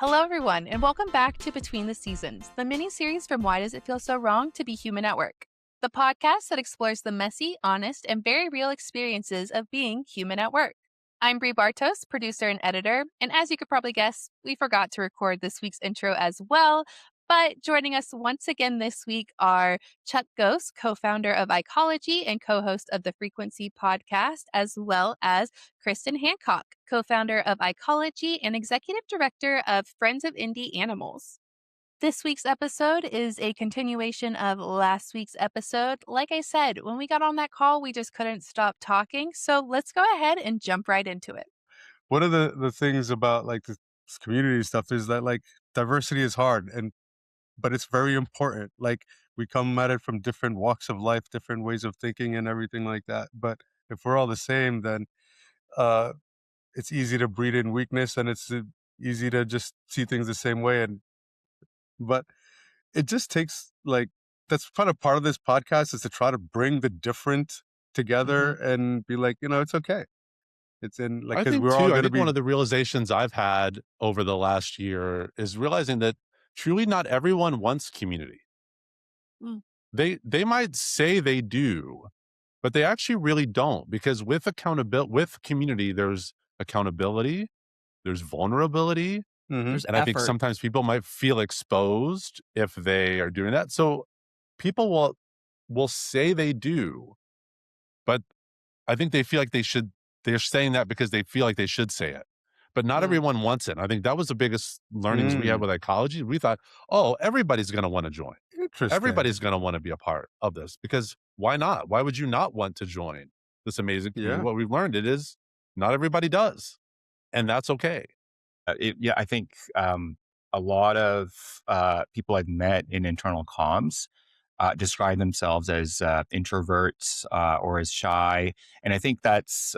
Hello, everyone, and welcome back to Between the Seasons, the mini-series from Why Does It Feel So Wrong to Be Human at Work? The podcast that explores the messy, honest, and very real experiences of being human at work. I'm Brie Bartos, producer and editor, and as you could probably guess, we forgot to record this week's intro as well. But joining us once again this week are Chuck Gose, co-founder of ICology and co-host of the Frequency podcast, as well as Kristin Hancock, co-founder of ICology and executive director of Friends of Indie Animals. This week's episode is a continuation of last week's episode. Like I said, when we got on that call, we just couldn't stop talking. So let's go ahead and jump right into it. One of the things about like this community stuff is that like diversity is hard but it's very important. Like we come at it from different walks of life, different ways of thinking and everything like that. But if we're all the same, then uh it's easy to breed in weakness and it's easy to just see things the same way. But it just takes like that's kind of part of this podcast is to try to bring the different together and be like, it's okay. It's in like I because think we're all too, I going to think be one of the realizations I've had over the last year is realizing that truly not everyone wants community. Mm. They might say they do, but they actually really don't, because with community, there's accountability, there's vulnerability, There's and I think effort. sometimes people might feel exposed if they are doing that. So people will say they do, but I think they feel like they're saying that because they feel like they should say it. But not everyone wants it. I think that was the biggest learnings we had with ICology. We thought, oh, everybody's going to want to join. interesting. Everybody's going to want to be a part of this, because why not? Why would you not want to join this amazing community? Yeah. What we've learned is not everybody does, and that's okay. I think a lot of people I've met in internal comms describe themselves as introverts or as shy, and I think that's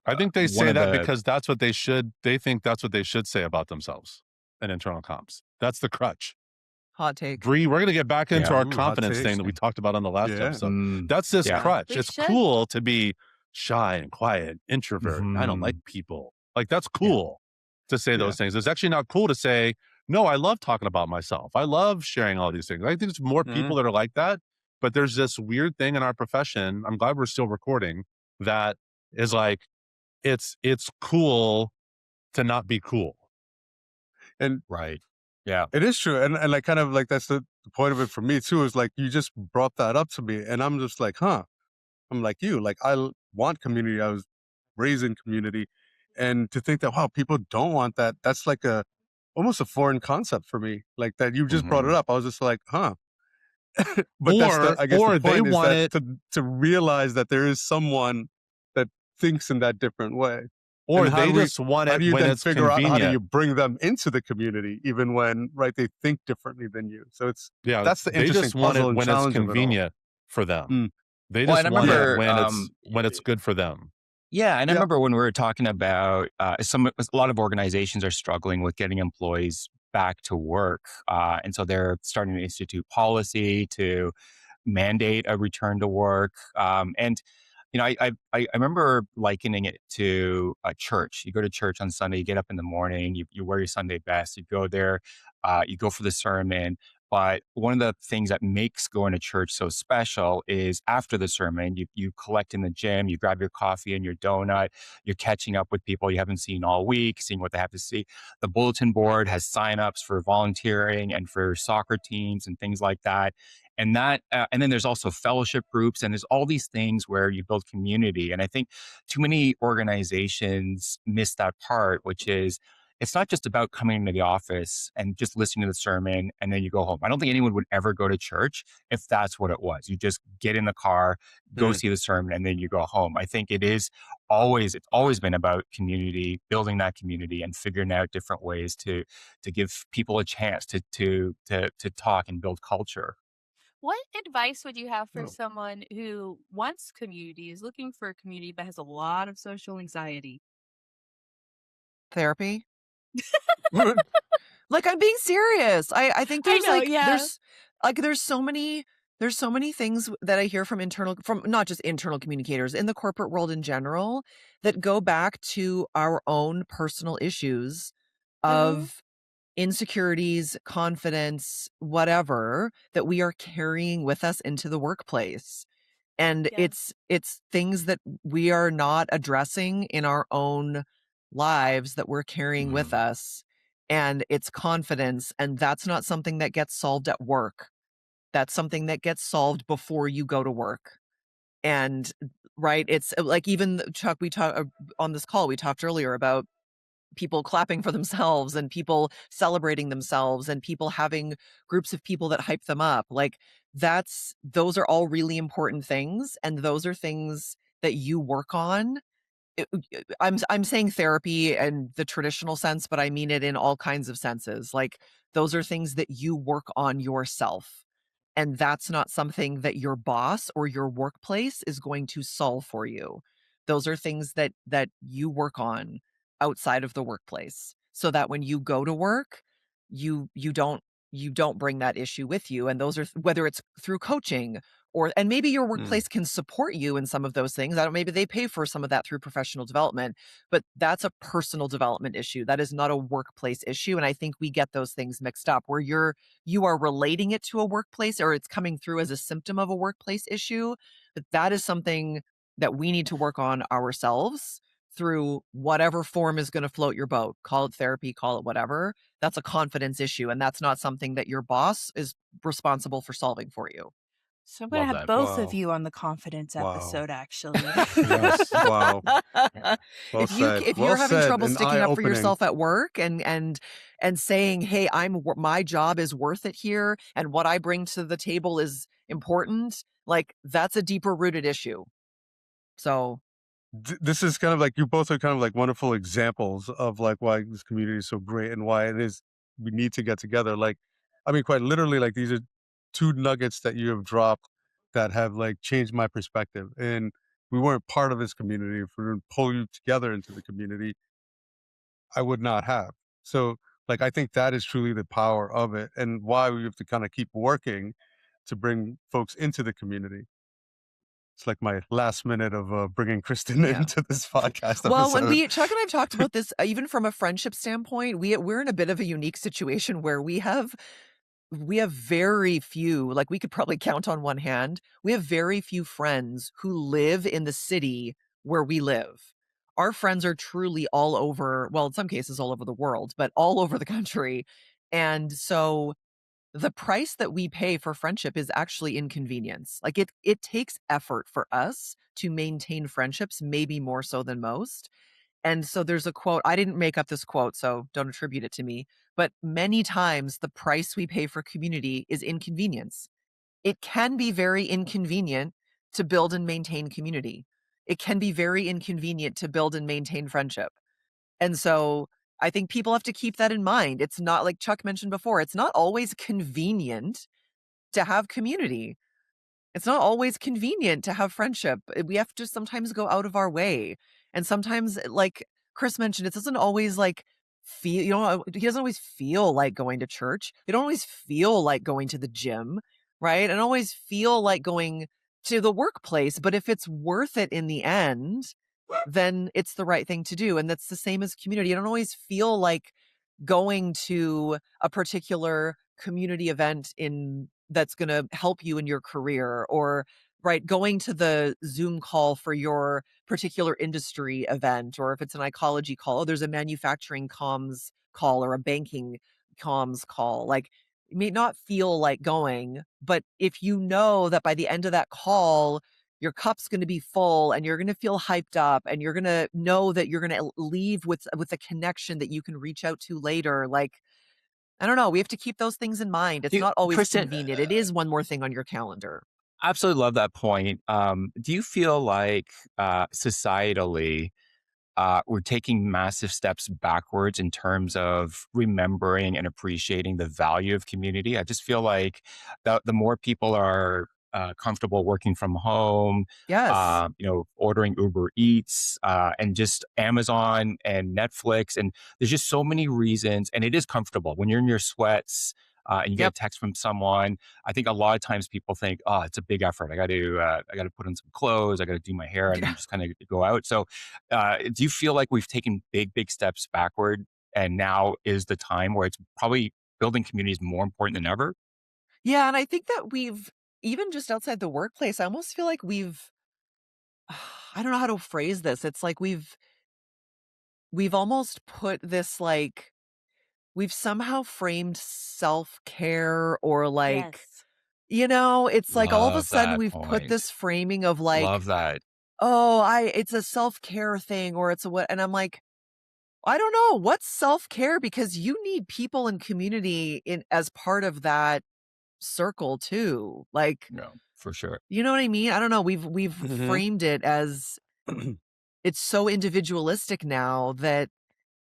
I think they one say of that the- because that's what they should. They think that's what they should say about themselves in internal comms. That's the crutch. Hot take. Bree, we're going to get back into our Hot confidence takes. thing that we talked about on the last Yeah. episode. That's this Yeah. crutch. We It's should. cool to be shy and quiet, introvert. I don't like people. Like, that's cool to say those things. It's actually not cool to say, no, I love talking about myself. I love sharing all these things. I think there's more people that are like that, but there's this weird thing in our profession. I'm glad we're still recording, that is like, it's cool to not be cool. And right. Yeah. it is true. And like kind of like that's the point of it for me too, is like you just brought that up to me and I'm just like, I'm like you. Like want community. I was raised in community. And to think that wow, people don't want that, that's like almost a foreign concept for me. Like that you just brought it up. I was just like, But I guess or the they point is want that to realize that there is someone that thinks in that different way. Or And how they do we- just want How it do you when then it's figure out convenient. how do you bring them into the community, even when they think differently than you? So it's that's the they interesting just want it puzzle and when it's challenge of it all. convenient for them. They Well, just and I want it remember, when it's good for them. Yeah, and I Yeah. remember when we were talking about a lot of organizations are struggling with getting employees back to work, and so they're starting to institute policy to mandate a return to work. And I remember likening it to a church. You go to church on Sunday, you get up in the morning, you wear your Sunday best, you go there, you go for the sermon. But one of the things that makes going to church so special is after the sermon, you collect in the gym, you grab your coffee and your donut, you're catching up with people you haven't seen all week, seeing what they have to see. The bulletin board has signups for volunteering and for soccer teams and things like that. And and then there's also fellowship groups, and there's all these things where you build community. And I think too many organizations miss that part, which is it's not just about coming into the office and just listening to the sermon and then you go home. I don't think anyone would ever go to church if that's what it was. You just get in the car, go see the sermon, and then you go home. I think it's always been about community, building that community and figuring out different ways to give people a chance to talk and build culture. What advice would you have for someone who wants community, is looking for a community, but has a lot of social anxiety? Therapy. Like, I'm being serious. I think there's there's so many things that I hear from not just internal communicators, in the corporate world in general, that go back to our own personal issues of insecurities, confidence, whatever, that we are carrying with us into the workplace. And it's things that we are not addressing in our own lives that we're carrying with us. And it's confidence. And that's not something that gets solved at work. That's something that gets solved before you go to work. And right, it's like, even Chuck, we talked on this call, we talked earlier about people clapping for themselves and people celebrating themselves and people having groups of people that hype them up. Like, those are all really important things. And those are things that you work on. I'm saying therapy and the traditional sense, but I mean it in all kinds of senses. Like, those are things that you work on yourself. And that's not something that your boss or your workplace is going to solve for you. Those are things that you work on outside of the workplace, so that when you go to work, you don't bring that issue with you. And those are, whether it's through coaching, and maybe your workplace can support you in some of those things. I don't, maybe they pay for some of that through professional development, but that's a personal development issue. That is not a workplace issue. And I think we get those things mixed up, where you are relating it to a workplace, or it's coming through as a symptom of a workplace issue. But that is something that we need to work on ourselves through whatever form is going to float your boat. Call it therapy, call it whatever. That's a confidence issue. And that's not something that your boss is responsible for solving for you. So I'm going to have both of you on the confidence episode, actually. Yes. Wow. Well said. If Well you're having said, trouble and sticking up for eye-opening. yourself at work and saying, hey, my job is worth it here, and what I bring to the table is important, like, that's a deeper rooted issue. So This is kind of like, you both are kind of like wonderful examples of like why this community is so great and why it is we need to get together. Like, I mean, quite literally, like, these are two nuggets that you have dropped that have like changed my perspective. And we weren't part of this community. If we didn't pull you together into the community, I would not have. So, like, I think that is truly the power of it, and why we have to kind of keep working to bring folks into the community. It's like my last minute of bringing Kristin into this podcast well, episode. when Chuck and I've talked about this, even from a friendship standpoint, we're in a bit of a unique situation where we have very few, like, we could probably count on one hand. We have very few friends who live in the city where we live. Our friends are truly all over, well, in some cases all over the world, but all over the country. And so the price that we pay for friendship is actually inconvenience. Like, it takes effort for us to maintain friendships, maybe more so than most. And so there's a quote, I didn't make up this quote, so don't attribute it to me, but many times the price we pay for community is inconvenience. It can be very inconvenient to build and maintain community. It can be very inconvenient to build and maintain friendship. And so I think people have to keep that in mind. It's not, like Chuck mentioned before, it's not always convenient to have community. It's not always convenient to have friendship. We have to sometimes go out of our way. And sometimes, like Chris mentioned, it doesn't always like feel, he doesn't always feel like going to church. They don't always feel like going to the gym, right? And always feel like going to the workplace. But if it's worth it in the end, then it's the right thing to do. And that's the same as community. I don't always feel like going to a particular community event that's going to help you in your career, or right, going to the Zoom call for your particular industry event, or if it's an ICology call, there's a manufacturing comms call or a banking comms call. Like, you may not feel like going, but if you know that by the end of that call your cup's going to be full and you're going to feel hyped up and you're going to know that you're going to leave with a connection that you can reach out to later. Like, I don't know. We have to keep those things in mind. It's not always Kristin, convenient. It is one more thing on your calendar. Absolutely love that point. Do you feel like societally we're taking massive steps backwards in terms of remembering and appreciating the value of community? I just feel like the more people are comfortable working from home, Yes. ordering Uber Eats and just Amazon and Netflix. And there's just so many reasons. And it is comfortable when you're in your sweats. And you get a text from someone. I think a lot of times people think, "Oh, it's a big effort. I got to put on some clothes. I got to do my hair, and then just kind of go out." So, do you feel like we've taken big steps backward And now is the time where it's probably building community is more important than ever. Yeah, and I think that we've even just outside the workplace, I almost feel like we've I don't know how to phrase this. It's like we've almost put this like we've somehow framed self-care or like Yes. it's like all of a Love sudden that we've put point. this framing of like, Love that. "Oh, I it's a self-care thing or it's a what," and I'm like, "I don't know, what's self-care?" Because you need people and community in as part of that circle too. Like, No, for sure. you know what I mean? I don't know, we've Mhm. framed it as it's so individualistic now that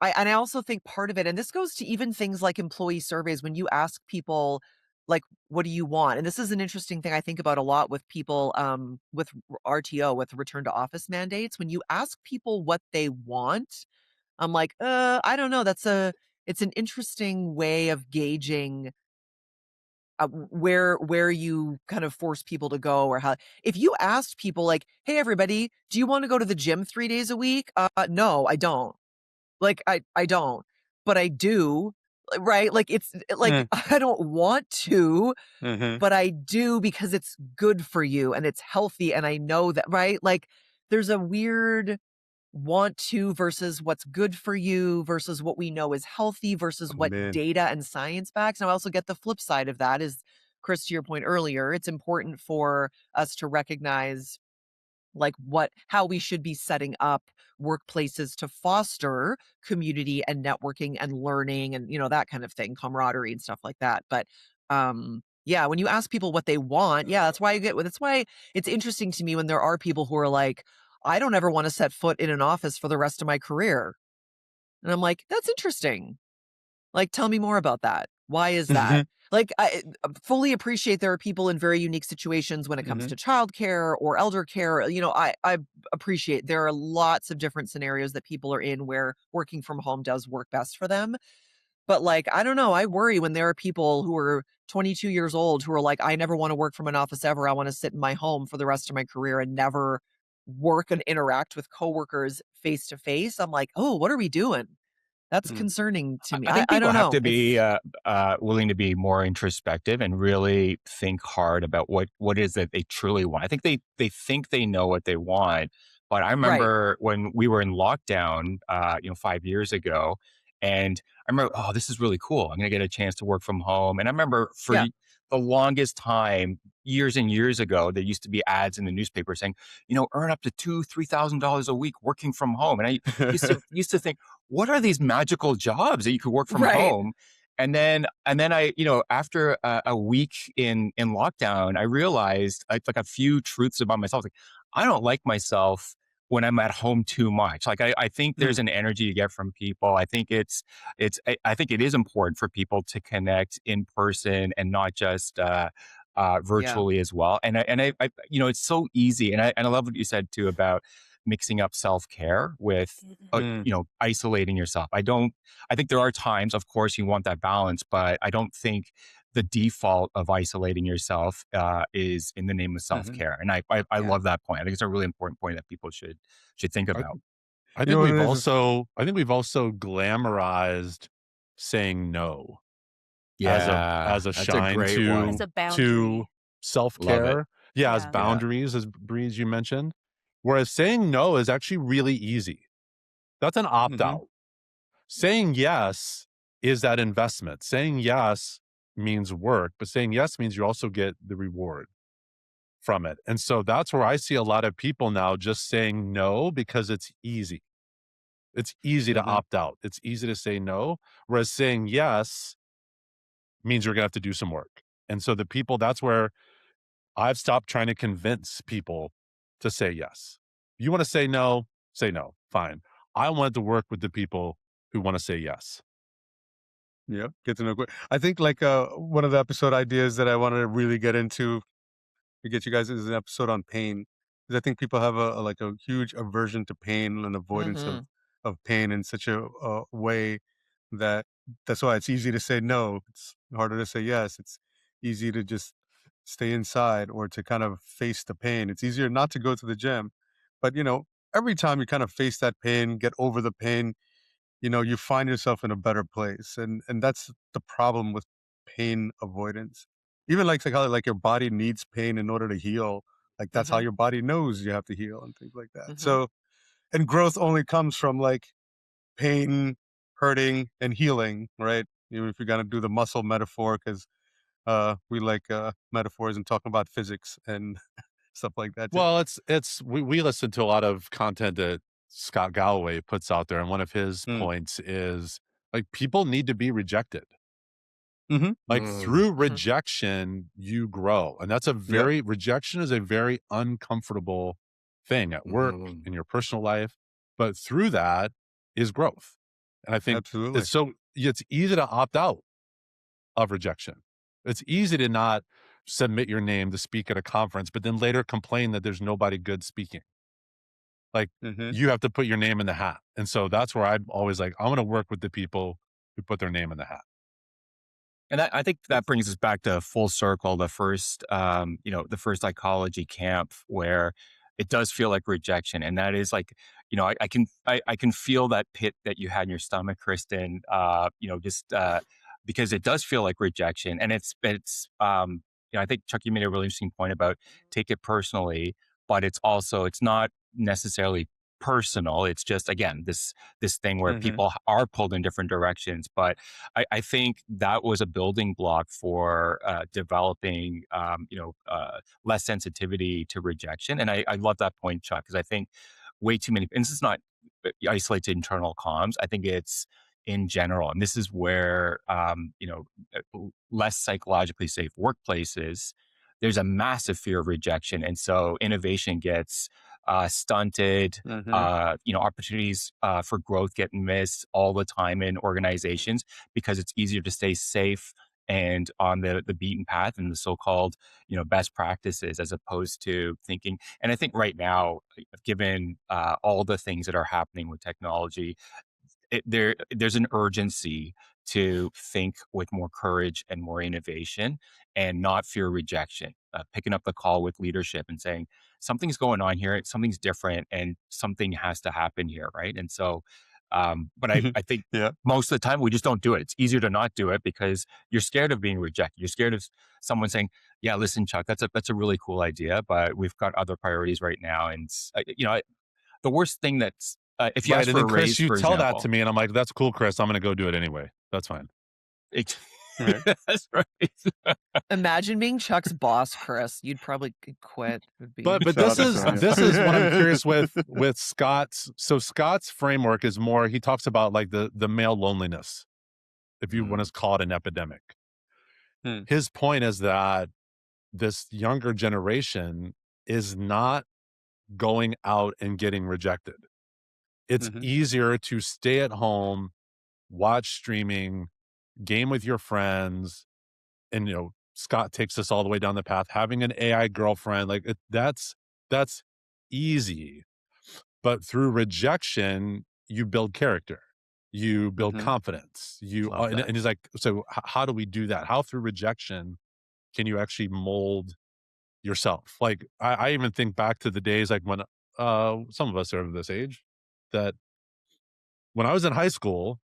I also think part of it, and this goes to even things like employee surveys, when you ask people, like, "What do you want?" And this is an interesting thing I think about a lot with people, with RTO, with return to office mandates. When you ask people what they want, I'm like, I don't know. It's an interesting way of gauging where you kind of force people to go or how if you asked people like, "Hey, everybody, do you want to go to the gym 3 days a week?" No, I don't. Like, I don't, but I do, right? Like, it's like, Mm, I don't want to, mhm. but I do because it's good for you and it's healthy and I know that, right? Like, there's a weird want to versus what's good for you versus what we know is healthy versus Oh, what man. data and science backs. And I also get the flip side of that is, Chris, to your point earlier, it's important for us to recognize like how we should be setting up workplaces to foster community and networking and learning and that kind of thing, camaraderie and stuff like that. But yeah, when you ask people what they want, yeah, that's why it's interesting to me when there are people who are like, I don't ever want to set foot in an office for the rest of my career. And I'm like, that's interesting. Like, tell me more about that. Why is that? Mhm, Like, I fully appreciate there are people in very unique situations when it comes mhm, to childcare or elder care. I appreciate there are lots of different scenarios that people are in where working from home does work best for them. But like, I don't know. I worry when there are people who are 22 years old who are like, I never want to work from an office ever. I want to sit in my home for the rest of my career and never work and interact with coworkers face to face. I'm like, oh, what are we doing? That's mm, concerning to me. I I, think I people don't have know. to be It's willing to be more introspective and really think hard about what is it they truly want. I think they think they know what they want, but I right. remember when we were in lockdown, 5 years ago, and I remember, oh, this is really cool. I'm going to get a chance to work from home. And I remember for Yeah. the longest time, years and years ago, there used to be ads in the newspaper saying, earn up to $2,000-$3,000 a week working from home. And I used to think, what are these magical jobs that you could work from Right. home? And then I, after a week in lockdown, I realized like a few truths about myself. Like, I don't like myself when I'm at home too much. Like, I think there's mm, an energy you get from people. I think I think it is important for people to connect in person and not just Yeah. virtually as well. It's so easy. And I love what you said too about mixing up self care with Mhm. mm, isolating yourself. I think there are times, of course, you want that balance, but I don't think the default of isolating yourself is in the name of self mhm. care. And I Yeah. love that point. I think it's a really important point that people should think I about. I You think know what it we've is? also I think we've also glamorized saying no Yeah, as a that's a shine great As one. a to boundary. Love it. self-care. Yeah, as Yeah. Yeah. boundaries, as Breeze you mentioned. Whereas saying no is actually really easy. That's an Mhm, opt-out. Saying yes is that investment. Saying yes means work, but saying yes means you also get the reward from it. And so that's where I see a lot of people now just saying no because it's easy. It's easy to mhm, opt out. It's easy to say no, whereas saying yes means you're gonna have to do some work. And so the people that's where I've stopped trying to convince people to say yes. You wanna say no, fine. I want to work with the people who wanna say yes. yep, get to know quick. I think, like, one of the episode ideas that I wanted to really get into to get you guys is an episode on pain, because I think people have like, a huge aversion to pain and avoidance Mhm. of pain in such a way that that's why it's easy to say no, it's harder to say yes, it's easy to just stay inside or to kind of face the pain. It's easier not to go to the gym, but, every time you kind of face that pain, get over the pain, you find yourself in a better place. And that's the problem with pain avoidance. Even like psychology, like your body needs pain in order to heal. Like that's how Mhm. your body knows you have to heal and things like that. Mhm. So, and growth only comes from like pain, hurting, and healing, right? Even if you're gonna do the muscle metaphor, because we like metaphors and talking about physics and stuff like that too. Well, we listen to a lot of content that Scott Galloway puts out there, and one of his Mm. points is like people need to be rejected. Mm-hmm. Like through Mhm. rejection, you grow. And that's Yep. rejection is a very uncomfortable thing at work, in your personal life. But through that is growth. And I think Absolutely. it's easy to opt out of rejection. It's easy to not submit your name to speak at a conference, but then later complain that there's nobody good speaking. Like Mm-hmm. you have to put your name in the hat. And so that's where I'm always like, I want to work with the people who put their name in the hat. And I think that brings us back to full circle, the first, the first ICology camp where it does feel like rejection. And that is like, I can feel that pit that you had in your stomach, Kristin, because it does feel like rejection. And I think Chuck, you made a really interesting point about take it personally, but it's not necessarily personal. It's just, again, this thing where Mm-hmm. people are pulled in different directions. But I think that was a building block for developing, less sensitivity to rejection. And I love that point, Chuck, because I think way too many, and this is not isolated to internal comms. I think it's in general, and this is where less psychologically safe workplaces. There's a massive fear of rejection, and so innovation gets stunted. Mm-hmm. Opportunities for growth get missed all the time in organizations because it's easier to stay safe and on the beaten path and the so-called best practices as opposed to thinking. And I think right now, given all the things that are happening with technology, there's an urgency to think with more courage and more innovation and not fear rejection. Picking up the call with leadership and saying something's going on here, something's different, and something has to happen here, right? And so, but I think Yeah. most of the time we just don't do it. It's easier to not do it because you're scared of being rejected. You're scared of someone saying, "Yeah, listen, Chuck, that's a really cool idea, but we've got other priorities right now." And the worst thing that's if you Right. ask And for then a Chris, raise, you for tell that to example, me and I'm like, that's cool, Chris. I'm going to go do it anyway. That's fine. it, Right. that's right. Imagine being Chuck's boss, Chris. You'd probably quit. It would be But Shout this out to is Sonia. this is what I'm curious with Scott's. So Scott's framework is more, he talks about like the male loneliness, if you want to call it an epidemic. Hmm. His point is that this younger generation is not going out and getting rejected. It's Mhm. easier to stay at home, watch streaming, game with your friends, and Scott takes us all the way down the path. Having an AI girlfriend, like that's easy. But through rejection, you build character, you build Mhm. confidence. Love that. And he's like, so how do we do that? How through rejection can you actually mold yourself? Like I even think back to the days like when some of us are of this age, that when I was in high school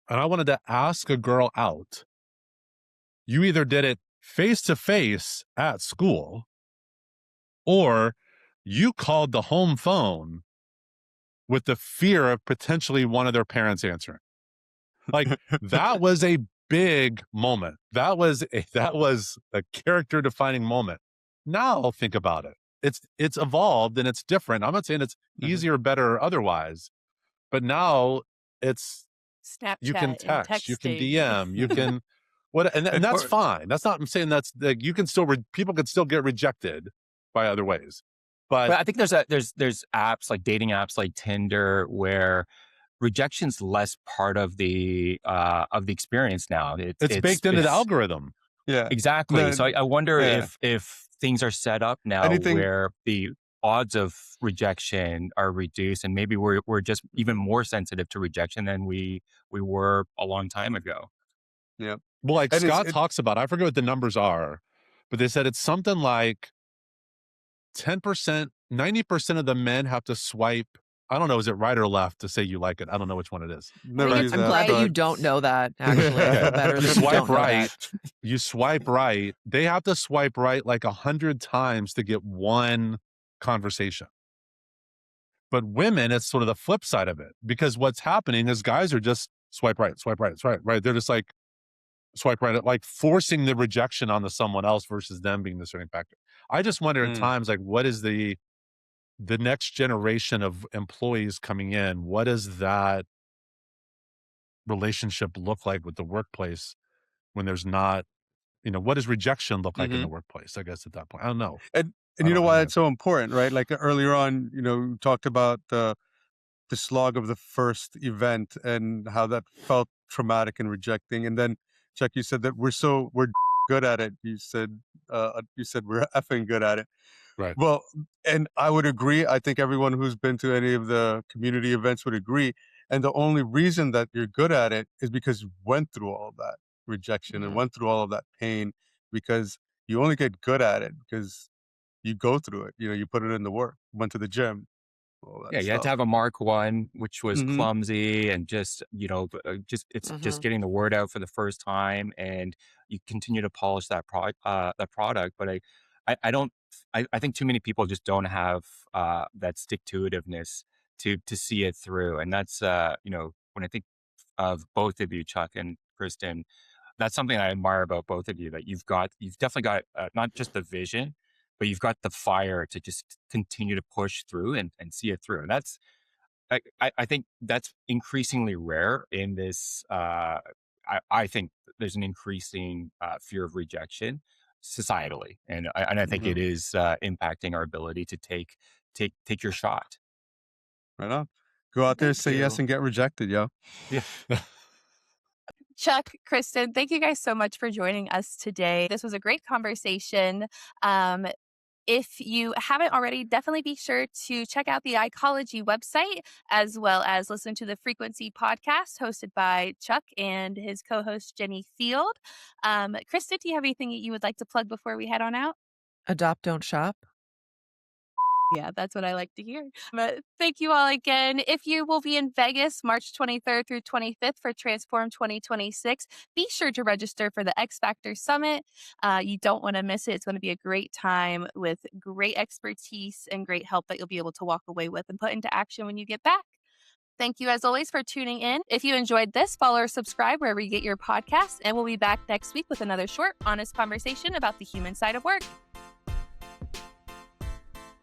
and I wanted to ask a girl out, you either did it face to face at school or you called the home phone with the fear of potentially one of their parents answering. Like that was a big moment. That was a character defining moment. Now think about it. It's evolved and it's different. I'm not saying it's Mhm. easier, better, or otherwise, but now it's you can Snapchat and text, you can texting. DM, you can and that's fine. That's not, I'm saying that's like you can still people can still get rejected by other ways. But But I think there's apps like dating apps like Tinder where rejection's less part of the experience now. it's baked into the algorithm. Yeah. Exactly. No, So I wonder yeah. if things are set up now Anything where the odds of rejection are reduced, and maybe we're just even more sensitive to rejection than we were a long time ago. Yeah. Well, like And Scott talks about, I forget what the numbers are, but they said it's something like 10%, 90% of the men have to swipe I don't know, is it right or left to say you like it? I don't know which one it is. Never use I'm that, glad that you but don't know that, actually. I feel better You that you swipe don't know right. that. You swipe right. They have to swipe right like 100 times to get one conversation. But women, it's sort of the flip side of it, because what's happening is guys are just swipe right, swipe right, swipe right. They're just like swipe right, like forcing the rejection onto someone else versus them being the deciding factor. I just wonder at Mm. times, like, what is the next generation of employees coming in? What does that relationship look like with the workplace when there's not, what does rejection look like in the Mhm. workplace? I guess at that point, I don't know. And you know why it's so important, right? Like earlier on, we talked about the slog of the first event and how that felt traumatic and rejecting. And then, Chuck, you said that we're good at it. You said we're effing good at it. Right. Well, and I would agree. I think everyone who's been to any of the community events would agree. And the only reason that you're good at it is because you went through all of that rejection and went through all of that pain, because you only get good at it because you go through it. You put it in the work, went to the gym, all Yeah, that you had to stuff. have a Mark One, which was Mhm. clumsy and just, it's just getting the word out for the first time, and you continue to polish that product. But I don't, I think too many people just don't have that stick to itiveness to see it through, and that's when I think of both of you, Chuck and Kristen, that's something I admire about both of you, that you've definitely got not just the vision, but you've got the fire to just continue to push through and see it through. And that's, I think that's increasingly rare in this. I think there's an increasing fear of rejection societally, and I think it Mhm. is impacting our ability to take your shot. Right on. Go out there, Thank say yes, you. and get rejected, yo. Yeah. Chuck, Kristen, thank you guys so much for joining us today. This was a great conversation. Um, if you haven't already, definitely be sure to check out the ICology website, as well as listen to the Frequency podcast hosted by Chuck and his co host, Jenny Field. Kristen, do you have anything that you would like to plug before we head on out? Adopt, don't shop. Yeah, that's what I like to hear. But thank you all again. If you will be in Vegas March 23rd through 25th for Transform 2026, be sure to register for the X Factor Summit. You don't want to miss it. It's going to be a great time with great expertise and great help that you'll be able to walk away with and put into action when you get back. Thank you, as always, for tuning in. If you enjoyed this, follow or subscribe wherever you get your podcasts, and we'll be back next week with another short, honest conversation about the human side of work.